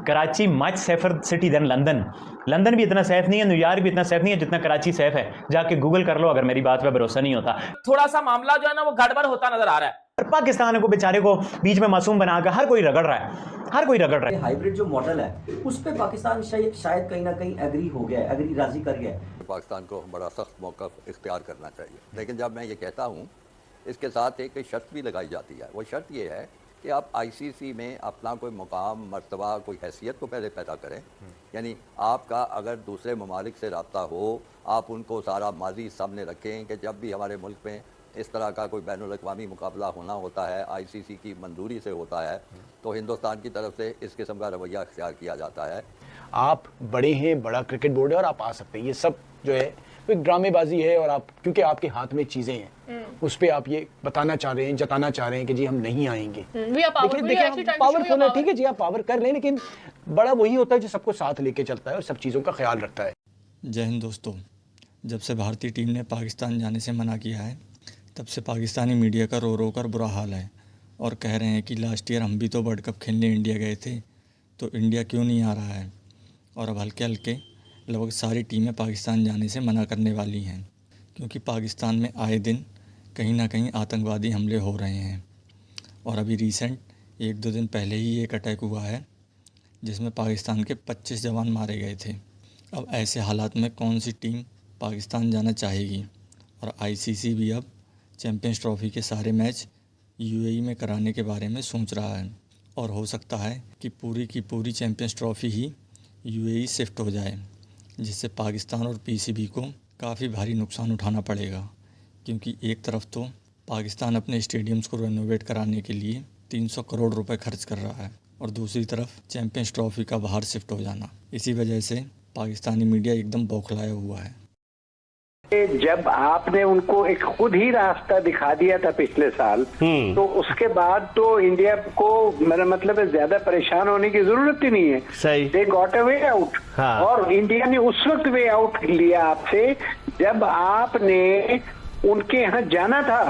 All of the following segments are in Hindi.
Karachi much safer city than London. London भी इतना सेफ नहीं है, न्यूयॉर्क भी इतना सेफ नहीं है जितना कराची सेफ है। जाके गूगल कर लो अगर मेरी बात पे भरोसा नहीं होता। थोड़ा सा मामला जो है ना वो गड़बड़ होता नजर आ रहा है। और पाकिस्तान को बेचारे को बीच में मासूम बनाकर हर कोई रगड़ रहा है, हर कोई रगड़ रहा है। हाइब्रिड जो मॉडल है उस पे पाकिस्तान शायद कहीं ना कहीं एग्री हो गया है, एग्री राजी कर गया है। पाकिस्तान को बड़ा सख्त मौका इख्तियार करना चाहिए, लेकिन जब मैं ये कहता हूँ इसके साथ एक शर्त भी लगाई जाती है। वो शर्त ये है कि आप आईसीसी में अपना कोई मुकाम, मर्तबा, कोई हैसियत को पहले पैदा करें। यानी आपका अगर दूसरे ममालिक से रब्ता हो, आप उनको सारा माजी सामने रखें कि जब भी हमारे मुल्क में इस तरह का कोई बैनुल-अक़वामी मुकाबला होना होता है, आईसीसी की मंजूरी से होता है, तो हिंदुस्तान की तरफ से इस किस्म का रवैया इख्तियार किया जाता है। आप बड़े हैं, बड़ा क्रिकेट बोर्ड है और आप आ सकते हैं। ये सब जो है एक ड्रामेबाजी है, और आप क्योंकि आपके हाथ में चीज़ें हैं उस पर आप ये बताना चाह रहे हैं, जताना चाह रहे हैं कि जी हम नहीं आएंगे। देखिए पावरफुल है, ठीक है जी, आप पावर कर लें, लेकिन बड़ा वही होता है जो सबको साथ लेके चलता है और सब चीज़ों का ख्याल रखता है। जय हिंद दोस्तों, जब से भारतीय टीम ने पाकिस्तान जाने से मना किया है तब से पाकिस्तानी मीडिया का रो रो कर बुरा हाल है, और कह रहे हैं कि लास्ट ईयर हम भी तो वर्ल्ड कप खेलने इंडिया गए थे, तो इंडिया क्यों नहीं आ रहा है। और अब हल्के हल्के लगभग सारी टीमें पाकिस्तान जाने से मना करने वाली हैं, क्योंकि पाकिस्तान में आए दिन कहीं ना कहीं आतंकवादी हमले हो रहे हैं। और अभी रिसेंट 1-2 दिन पहले ही एक अटैक हुआ है जिसमें पाकिस्तान के 25 जवान मारे गए थे। अब ऐसे हालात में कौन सी टीम पाकिस्तान जाना चाहेगी। और आईसीसी भी अब चैम्पियंस ट्रॉफ़ी के सारे मैच यूएई में कराने के बारे में सोच रहा है, और हो सकता है कि पूरी की पूरी चैम्पियंस ट्रॉफ़ी ही यूएई शिफ्ट हो जाए, जिससे पाकिस्तान और पीसीबी को काफ़ी भारी नुकसान उठाना पड़ेगा। क्योंकि एक तरफ तो पाकिस्तान अपने स्टेडियम्स को रेनोवेट कराने के लिए 300 करोड़ रुपए खर्च कर रहा है, और दूसरी तरफ चैम्पियंस ट्रॉफ़ी का बाहर शिफ्ट हो जाना। इसी वजह से पाकिस्तानी मीडिया एकदम बौखलाया हुआ है। जब आपने उनको एक खुद ही रास्ता दिखा दिया था पिछले साल, तो उसके बाद तो इंडिया को, मेरा मतलब है, ज्यादा परेशान होने की जरूरत ही नहीं है। सही, they got a way out. और इंडिया ने उस वक्त वे आउट लिया आपसे जब आपने उनके यहाँ जाना था।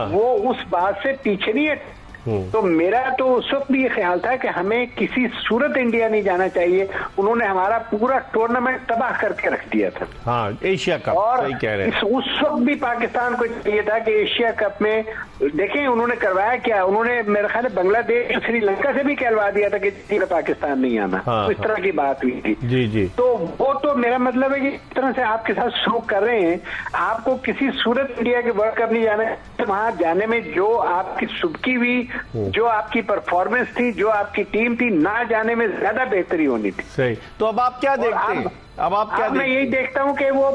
वो उस बात से पीछे नहीं है। तो मेरा तो उस वक्त भी ये ख्याल था कि हमें किसी सूरत इंडिया नहीं जाना चाहिए। उन्होंने हमारा पूरा टूर्नामेंट तबाह करके रख दिया था। हाँ, एशिया कप, और सही कह रहे हैं। उस वक्त भी पाकिस्तान को चाहिए था कि एशिया कप में देखें उन्होंने करवाया क्या। उन्होंने मेरे ख्याल बांग्लादेश, श्रीलंका से भी कहलवा दिया था कि पाकिस्तान नहीं आना। तो इस तरह की बात हुई थी। जी जी। तो वो तो मेरा मतलब है कि इस तरह से आपके साथ शुरू कर रहे हैं। आपको किसी सूरत इंडिया के वर्ल्ड कप नहीं जाना है। तो वहां जाने में जो आपकी सुबकी हुई, जो आपकी परफॉर्मेंस थी, जो आपकी टीम थी, ना जाने में ज्यादा बेहतरी होनी थी। सही। तो अब आप क्या देखते हैं? अब आप क्या मैं यही देखता हूं कि वो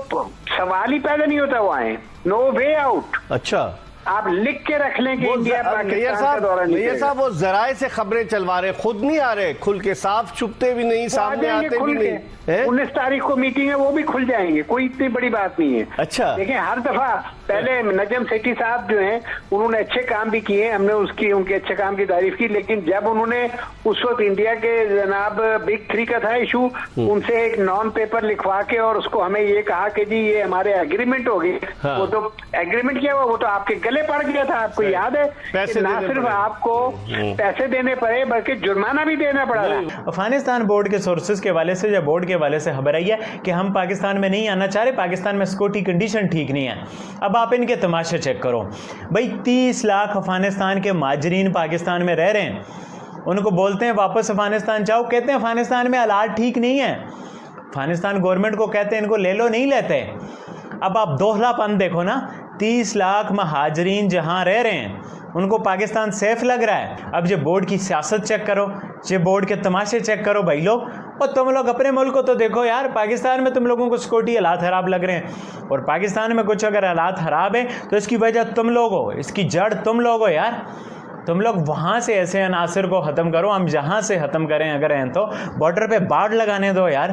सवाल ही पैदा नहीं होता वो आए। No way out. अच्छा, आप लिख के रख लें कि इंडिया पाकिस्तान का दौरा नहीं ये साहब वो जराए से खबरें चलवा रहे, खुद नहीं आ रहे, खुल के साफ छुपते भी नहीं, सामने आते भी नहीं। 19 तारीख को मीटिंग है, वो भी खुल जाएंगे, कोई इतनी बड़ी बात नहीं है। अच्छा, देखिए हर दफा पहले नजम सेठी साहब जो हैं उन्होंने अच्छे काम भी किए, हमने उनके अच्छे काम की तारीफ की, लेकिन जब उन्होंने उस वक्त इंडिया के जनाब बिग 3 का था इशू, उनसे एक नॉन पेपर लिखवा के और उसको हमें ये कहा कि जी ये हमारे एग्रीमेंट हो गई। वो तो एग्रीमेंट क्या हुआ, वो तो आपके गले पड़ गया था। आपको याद है कि ना सिर्फ आपको पैसे देने पड़े बल्कि जुर्माना भी देना पड़ा था। अफगानिस्तान बोर्ड के सोर्सेज के वाले से या बोर्ड के वाले से खबर आई है कि हम पाकिस्तान में नहीं आना चाह रहे, पाकिस्तान में सिक्योरिटी कंडीशन ठीक नहीं है। अब आप इनके तमाशे चेक करो भाई, 30 लाख अफगानिस्तान के माजरीन पाकिस्तान में रह रहे हैं, उनको बोलते हैं वापस अफगानिस्तान जाओ, कहते हैं अफगानिस्तान में हालात ठीक नहीं है। अफगानिस्तान गवर्नमेंट को कहते हैं इनको ले लो, नहीं लेते। अब आप दोहलापन देखो ना, 30 लाख महाजरीन जहां रह रहे हैं उनको पाकिस्तान सेफ लग रहा है। अब ये बोर्ड की सियासत चेक करो, ये बोर्ड के तमाशे चेक करो भाई लोग। और तुम लोग अपने मुल्क को तो देखो यार, पाकिस्तान में तुम लोगों को सिक्योरिटी हालात खराब लग रहे हैं, और पाकिस्तान में कुछ अगर हालात खराब है तो इसकी वजह तुम लोग हो, इसकी जड़ तुम लोग हो यार। तुम लोग वहाँ से ऐसे अनासर को ख़त्म करो, हम जहाँ से ख़त्म करें अगर हैं तो बॉर्डर पे बाढ़ लगाने दो यार,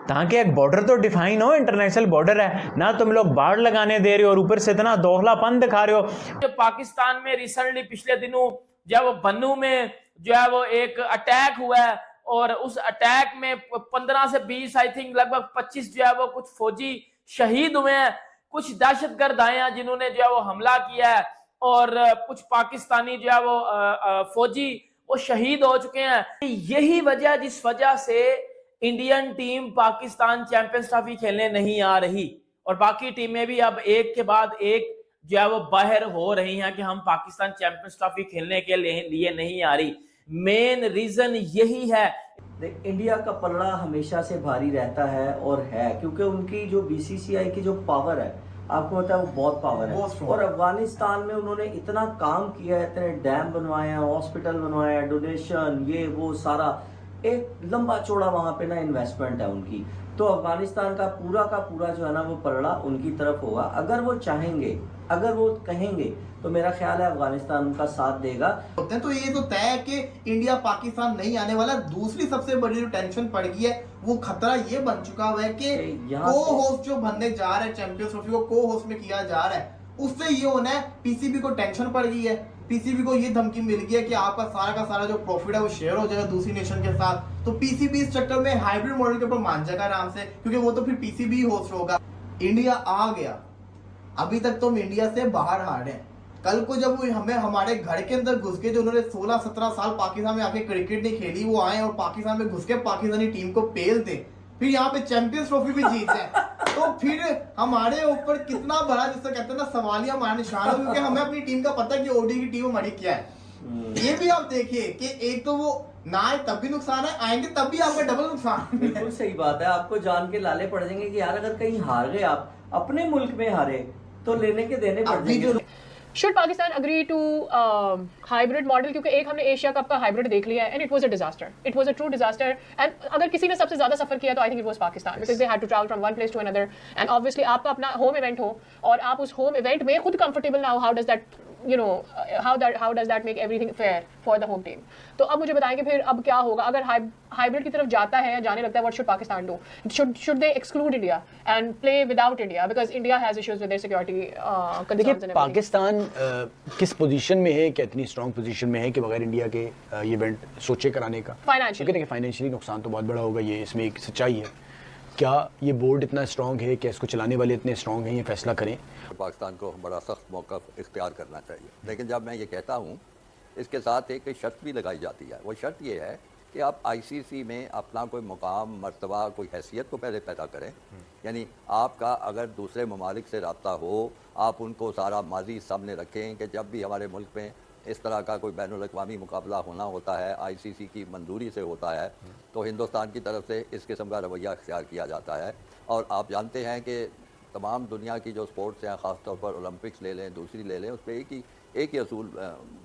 ताकि एक बॉर्डर तो डिफाइन हो, इंटरनेशनल बॉर्डर है ना। तुम लोग बाढ़ लगाने दे रहे हो और ऊपर से इतना दोगलापन दिखा रहे हो। पाकिस्तान में रिसेंटली पिछले दिनों जब बन्नू में जो है वो एक अटैक हुआ है, और उस अटैक में 15 से 20 आई थिंक लगभग 25 जो है वो कुछ फौजी शहीद हुए हैं। कुछ दहशतगर्द आए हैं जिन्होंने जो है वो हमला किया है, और कुछ पाकिस्तानी जो है वो फौजी वो शहीद हो चुके हैं। यही वजह जिस वजह से Indian team Pakistan champions trophy खेलने नहीं आ रही, और बाकी टीमें भी अब एक के बाद एक जो है वो बाहर हो रही हैं कि हम पाकिस्तान चैंपियंस ट्रॉफी खेलने के लिए नहीं आ रही। मेन रीजन यही है। इंडिया का पलड़ा हमेशा से भारी रहता है और है, क्योंकि उनकी जो बीसीसीआई की जो पावर है, आपको पता है वो बहुत पावर है। और अफगानिस्तान में उन्होंने इतना काम किया है, इतने डैम बनवाए हैं, हॉस्पिटल बनवाए हैं, डोनेशन, ये वो सारा एक लंबा चौड़ा वहां पे ना इन्वेस्टमेंट है उनकी। तो अफगानिस्तान का पूरा जो है ना वो पलड़ा उनकी तरफ होगा। अगर वो चाहेंगे, अगर वो कहेंगे, तो मेरा ख्याल है अफगानिस्तान उनका साथ देगा। तो ये तो तय है कि इंडिया पाकिस्तान नहीं आने वाला। दूसरी सबसे बड़ी जो टेंशन पड़ गई है, वो खतरा ये बन चुका हुआ है कि को होस्ट जो बनने जा रहा है चैंपियंस ट्रॉफी को को होस्ट में किया जा रहा है, उससे ये होना है पीसीबी को टेंशन पड़ गई है। पीसीबी को ये धमकी मिल गई है कि आपका सारा का सारा जो प्रॉफिट है वो शेयर हो जाएगा दूसरी नेशन के साथ। तो पीसीबी इस चक्कर में हाइब्रिड मॉडल के ऊपर मान जाएगा आराम से, क्योंकि वो तो फिर पीसीबी होस्ट होगा। इंडिया आ गया, अभी तक तो हम इंडिया से बाहर हारे हैं। कल को जब वो हमें हमारे घर के अंदर घुस के, जो उन्होंने 16-17 साल पाकिस्तान में आके क्रिकेट नहीं खेली, वो आए और पाकिस्तान में घुस के पाकिस्तानी टीम को पेलते, फिर यहाँ पे चैंपियंस ट्रॉफी भी जीत जाए, तो फिर हमारे ऊपर कितना बड़ा, जिससे कहते हैं ना, सवालिया हमारा निशान है। क्योंकि हमें अपनी टीम का पता है कि ओडी की टीम हमारी क्या है। ये भी आप देखिए कि एक तो वो ना आए तब भी नुकसान है, आएंगे तब भी आपका डबल नुकसान। बिल्कुल सही बात है। आपको जान के लाले पड़ जाएंगे कि यार अगर कहीं हार गए, आप अपने मुल्क में हारे, तो लेने के देने पड़ जाएंगे। Should Pakistan agree to hybrid model? क्योंकि एक हमने एशिया कप का हाइब्रिड देख लिया है and it was a disaster. It was a true disaster. And अगर किसी ने सबसे ज़्यादा सफ़र किया तो I think it was Pakistan because they had to travel from one place to another. And obviously आपका अपना home event हो और आप उस home event में खुद comfortable ना हो, how does that, you know, how does that make everything fair for the home team? तो अब मुझे बताएं कि फिर अब क्या होगा अगर हाइब्रिड की तरफ जाता है या जाने लगता है? What should Pakistan do? Should they exclude India and play without India because India has issues with their security concerns and everything? Pakistan किस पोजीशन में है, कितनी स्ट्रॉन्ग पोजीशन में है कि बगैर इंडिया के ये इवेंट सोचे कराने का? फाइनेंशियली फाइनेंशियली नुकसान तो बहुत बड़ा होगा, ये इसमें एक सच्चाई है। क्या ये बोर्ड इतना स्ट्रॉन्ग है, क्या इसको चलाने वाले इतने स्ट्रॉन्ग हैं, ये फैसला करें? पाकिस्तान को बड़ा सख्त मौका इख्तियार करना चाहिए। लेकिन जब मैं ये कहता हूँ, इसके साथ एक शर्त भी लगाई जाती है। वो शर्त ये है कि आप आईसीसी में अपना कोई मुकाम, मर्तबा, कोई हैसियत को पहले पैदा करें। यानी आपका अगर दूसरे ममालिक से रब्ता हो, आप उनको सारा माजी सामने रखें कि जब भी हमारे मुल्क में इस तरह का कोई बैनुल-अक़वामी मुकाबला होना होता है, आईसीसी की मंजूरी से होता है, तो हिंदुस्तान की तरफ से इस किस्म का रवैया इख्तियार किया जाता है। और आप जानते हैं कि तमाम दुनिया की जो स्पोर्ट्स हैं, ख़ास तौर पर ओलंपिक्स ले लें, दूसरी ले लें, उस पर एक ही असूल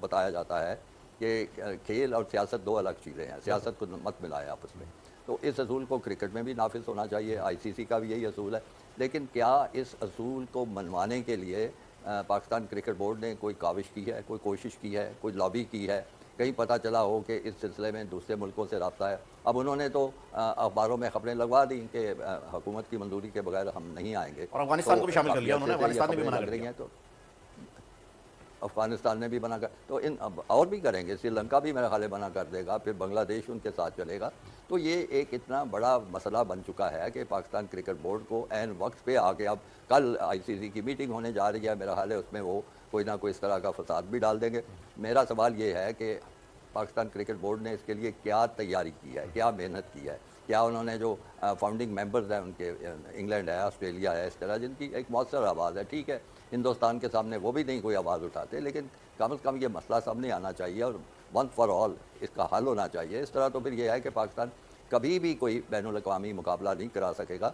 बताया जाता है कि खेल और सियासत दो अलग चीज़ें हैं, सियासत को मत मिलाएं आपस में। तो इस असूल को क्रिकेट में भी नाफिज होना चाहिए, आईसीसी का भी यही असूल है। लेकिन क्या इस असूल को मनवाने के लिए पाकिस्तान क्रिकेट बोर्ड ने कोई काविश की है, कोई कोशिश की है, कोई लॉबी की है? कहीं पता चला हो कि इस सिलसिले में दूसरे मुल्कों से रब्ता है? अब उन्होंने तो अखबारों में खबरें लगवा दी कि हुकूमत की मंजूरी के बगैर हम नहीं आएंगे, और अफगानिस्तान को भी शामिल कर लिया उन्होंने, अफगानिस्तान ने भी मना कर दिया। तो अफगानिस्तान ने भी मना कर, तो इन और भी करेंगे, श्रीलंका भी मेरा ख्याल मना कर देगा, फिर बांग्लादेश उनके साथ चलेगा। तो ये एक इतना बड़ा मसला बन चुका है कि पाकिस्तान क्रिकेट बोर्ड को ऐन वक्त पे आके, अब कल आईसीसी की मीटिंग होने जा रही है, मेरा ख्याल है उसमें वो कोई ना कोई इस तरह का फसाद भी डाल देंगे। मेरा सवाल ये है कि पाकिस्तान क्रिकेट बोर्ड ने इसके लिए क्या तैयारी की है, क्या मेहनत की है? क्या उन्होंने जो फाउंडिंग मेंबर्स हैं उनके, इंग्लैंड है, ऑस्ट्रेलिया है, इस तरह जिनकी एक मौसर आवाज़ है, ठीक है, हिंदुस्तान के सामने वो भी नहीं कोई आवाज़ उठाते, लेकिन कम से कम ये मसला सामने आना चाहिए और वन फॉर ऑल इसका हल होना चाहिए। इस तरह तो फिर ये है कि पाकिस्तान कभी भी कोई बैनुल-अक़वामी मुकाबला नहीं करा सकेगा।